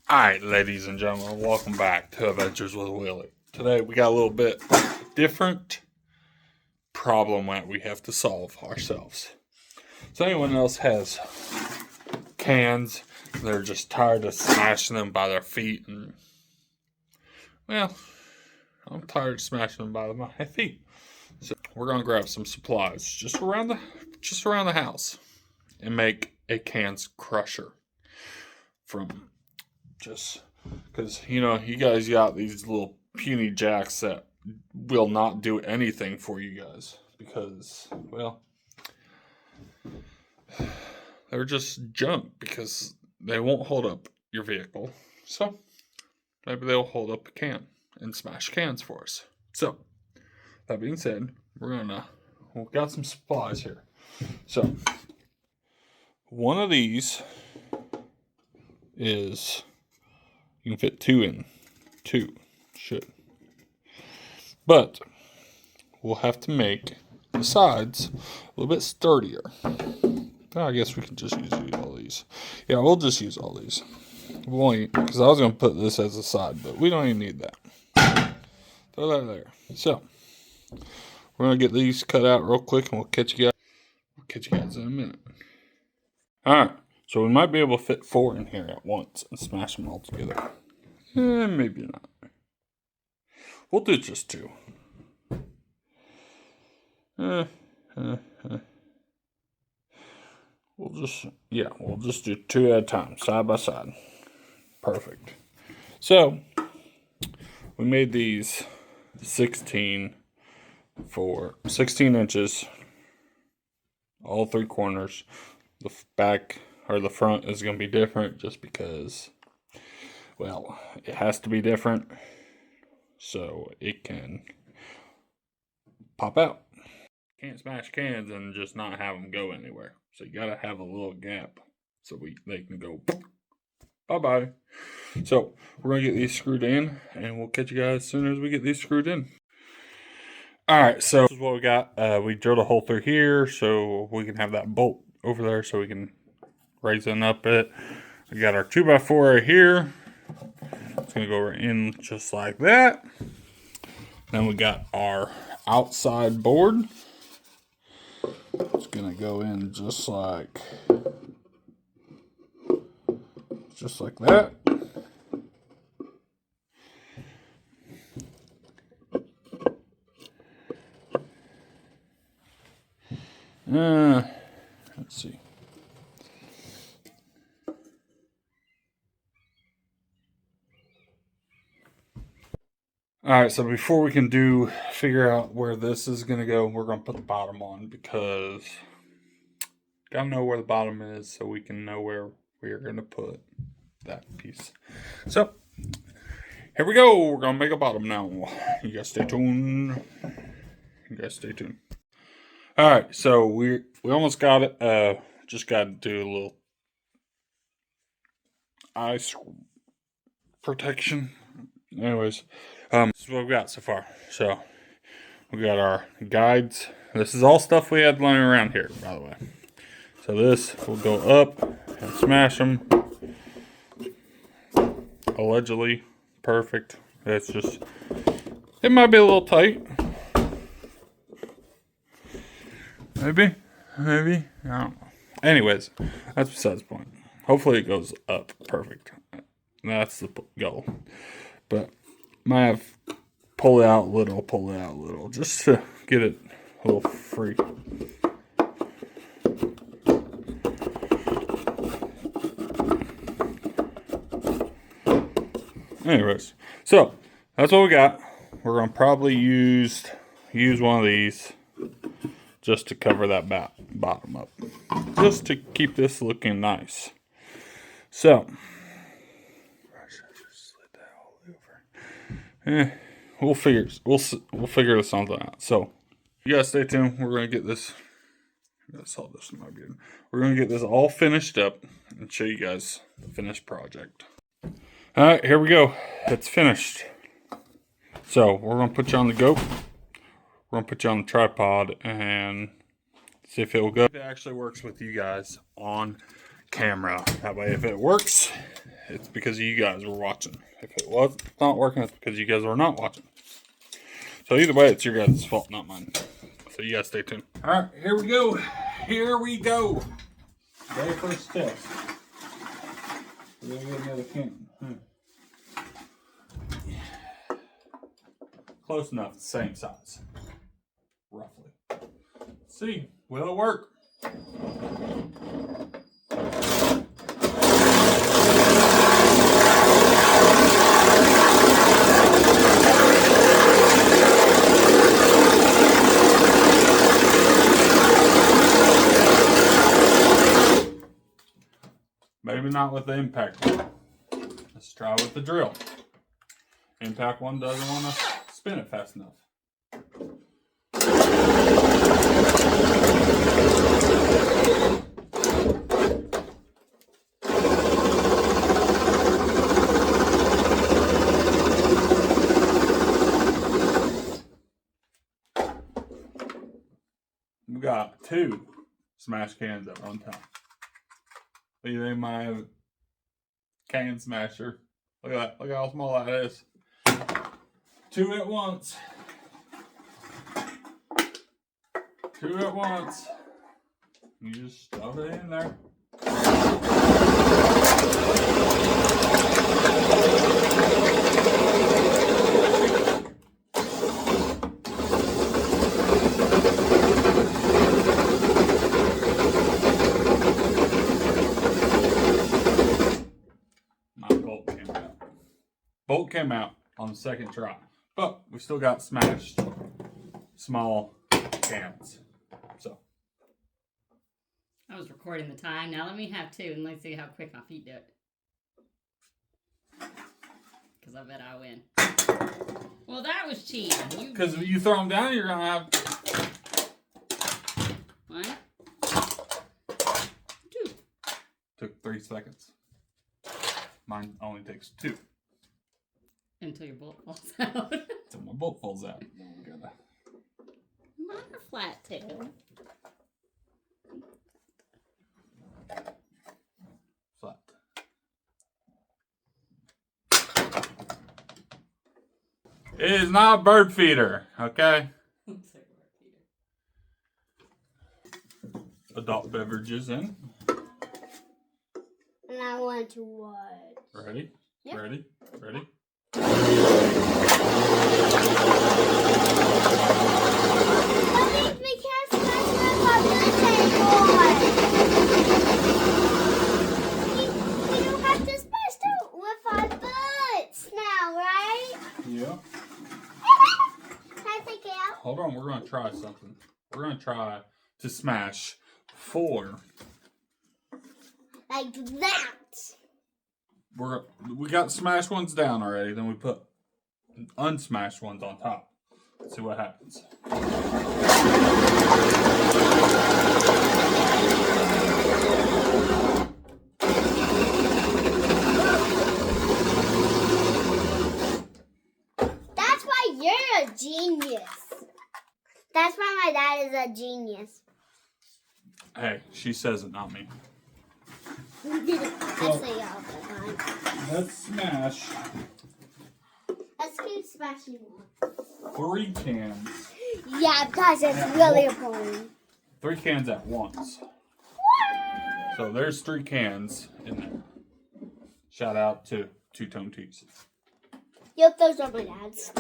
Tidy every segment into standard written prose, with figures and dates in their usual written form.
Alright, ladies and gentlemen, welcome back to Adventures with Willie. Today we got a little bit different problem that we have to solve ourselves. So anyone else has cans, they're just tired of smashing them by their feet, and well, I'm tired of smashing them by my feet. So we're gonna grab some supplies just around the house and make a cans crusher from just because you guys got these little puny jacks that will not do anything for you guys because, well, they're just junk because they won't hold up your vehicle. So maybe they'll hold up a can and smash cans for us. So that being said, we've got some supplies here. So one of these is, you can fit two should, but we'll have to make the sides a little bit sturdier. I guess we can just use all these. Yeah, we'll just use all these. Because I was going to put this as a side, but we don't even need that. Throw that there. So we're going to get these cut out real quick, and we'll catch you guys in a minute. Alright, so we might be able to fit 4 in here at once and smash them all together. Maybe not. We'll do just 2. We'll just do 2 at a time, side by side. Perfect. So we made these 16 inches, all 3 corners. The back or the front is going to be different just because, well, it has to be different so it can pop out. Can't smash cans and just not have them go anywhere. So you gotta have a little gap so they can go bye-bye. So we're gonna get these screwed in, and we'll catch you guys as soon as we get these screwed in. Alright, so this is what we got. We drilled a hole through here so we can have that bolt over there so we can raise it up it. We got our 2x4 right here. It's gonna go right in just like that. Then we got our outside board. It's gonna go in just like that. Let's see. Alright, so before we can figure out where this is going to go, we're going to put the bottom on because gotta know where the bottom is so we can know where we are going to put that piece. So, here we go. We're going to make a bottom now. You guys stay tuned. Alright, so we almost got it. Just got to do a little ice protection. Anyways, this is what we got so far. So we got our guides. This is all stuff we had lying around here, by the way. So this will go up and smash them. Allegedly perfect. It's just, it might be a little tight. Maybe. I don't know. Anyways, that's besides the point. Hopefully it goes up perfect. That's the goal. But might have pull it out a little, just to get it a little free. Anyways, so that's what we got. We're gonna probably use one of these just to cover that bottom up, just to keep this looking nice. So we'll figure something out. So you guys stay tuned. We're gonna get this. We're gonna get this all finished up and show you guys the finished project. All right, here we go. It's finished. So we're gonna put you on the GoPro. We're gonna put you on the tripod and see if it will go. If it actually works with you guys on camera. That way, if it works, it's because you guys were watching. If it was not working, it's because you guys were not watching. So either way, it's your guys' fault, not mine. So you guys stay tuned. All right, here we go. Here we go. Very first test. We're gonna get another can. Close enough, the same size, roughly. Let's see, will it work? Maybe not with the impact one. Let's try with the drill. Impact one doesn't want to spin it fast enough. We got 2 smash cans at one time. What do you think my can smasher? Look at that. Look how small that is. 2 at once. 2 at once. You just stuff it in there. Bolt came out on the second try, but we still got smashed small cans. So I was recording the time. Now let me have 2 and let's see how quick my feet do it. Because I bet I win. Well, that was cheating. Because if you throw them down, you're gonna have 1, 2. Took 3 seconds. Mine only takes 2. Until your bolt falls out. Until my bolt falls out. Mine are flat too. Flat. It is not a bird feeder, okay? Adult beverages in. And I want to watch. Ready? Yep. Ready? Ready? That means we can't smash our birthday boy. We don't have to smash it with our butts now, right? Yeah. Can I take it out? Hold on, we're going to try something. We're going to try to smash 4. Like that. We got smashed ones down already, then we put unsmashed ones on top. Let's see what happens. That's why you're a genius. That's why my dad is a genius. Hey, she says it, not me. I say it all the time. Let's smash Let's keep smashing more. 3 cans. Yeah, because it's really important. 3 cans at once. So there's 3 cans in there. Shout out to Two Tone Tees. Yep, those are my dad's.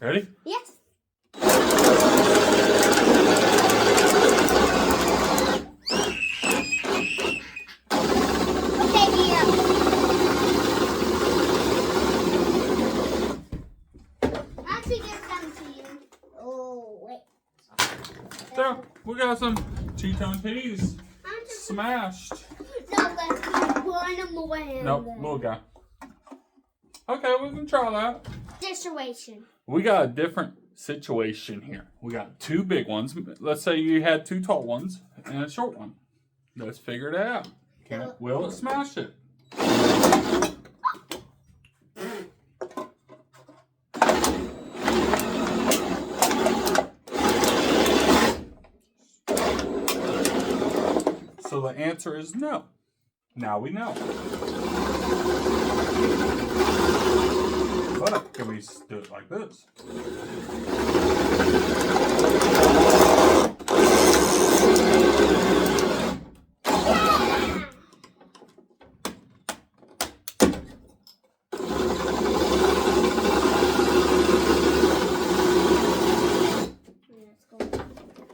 Ready? Yes. Okay, Mia. Actually, give some to you. Oh, wait. So we got some Two Tone Tees I'm just... smashed. No, let's keep one more in Nope, there. little guy. Okay, we can try that. Situation. We got a different situation here. We got 2 big ones. Let's say you had 2 tall ones and a short one. Let's figure it out. Will it smash it? So the answer is no. Now we know. But can we do it like this?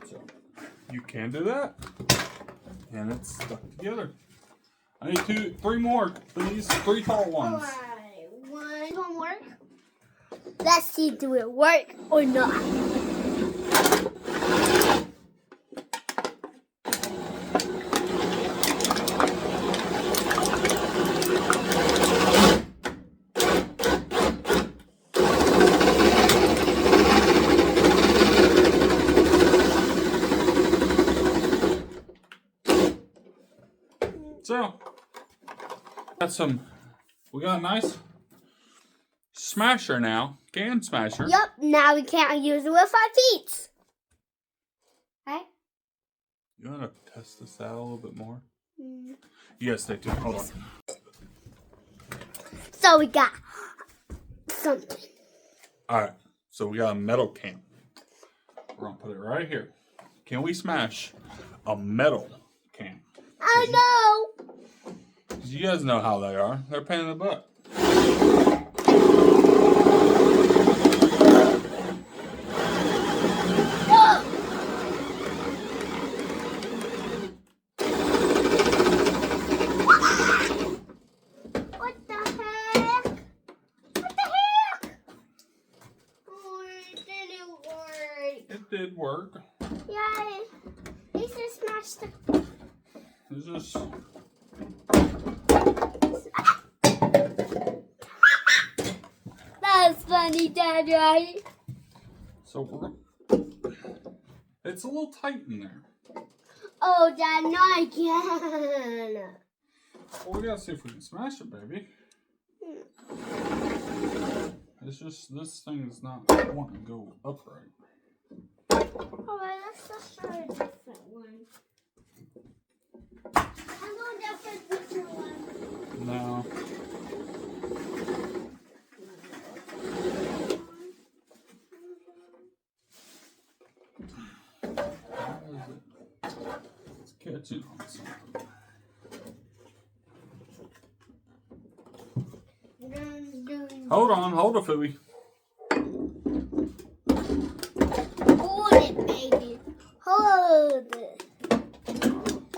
So you can do that. And it's stuck together. I need 3 more, please. 3 tall ones. Alright, one work. Let's see, do it work or not? So, we got a nice smasher now, can smasher. Yep, now we can't use it with our feet. Right? You want to test this out a little bit more? Yes, they do. Hold on. So we got something. Alright, so we got a metal can. We're going to put it right here. Can we smash a metal can? I know. 'Cause you guys know how they are. They're a pain in the butt. What the heck? What the heck? Oh, it didn't work. It did work. Yeah, it just smashed the... It's just... That was funny, Dad, right? So it's a little tight in there. Oh, Dad, not again. Well, we gotta see if we can smash it, baby. It's just this thing is not wanting to go upright. Alright, let's just try a different one. I'm going different one. No. It's catching on something. Hold it, Phooey. Hold it, baby. Hold it.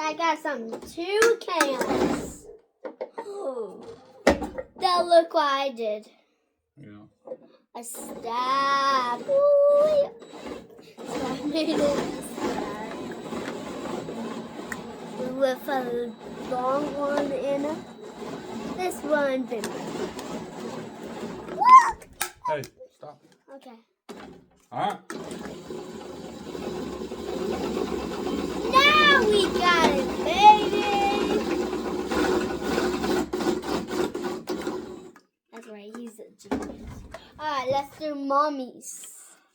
I got some 2 cans. That look what I did. Yeah. A stab. Ooh. So I made it a stab. With a long one in it. This one big. Look! Hey, stop. Okay. Alright. Now we got it, baby! That's right, he's a genius. Alright, let's do mommies.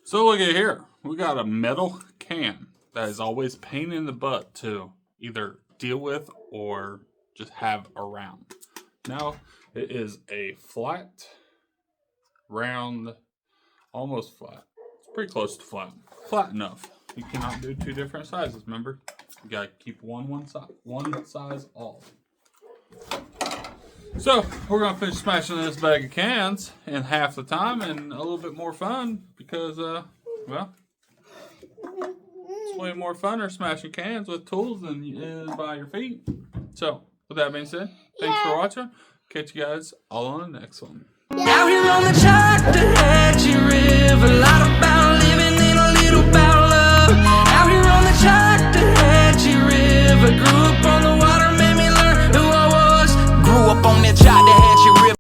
So look at here. We got a metal can that is always pain in the butt to either deal with or just have around. Now it is a flat, round, almost flat. It's pretty close to flat. Flat enough. You cannot do 2 different sizes, remember? You gotta keep one size all. So we're gonna finish smashing this bag of cans in half the time and a little bit more fun because well, it's way more funner smashing cans with tools than it is by your feet. So with that being said, thanks for watching. Catch you guys all on the next one. Out here on the Chattahoochee River, a lot about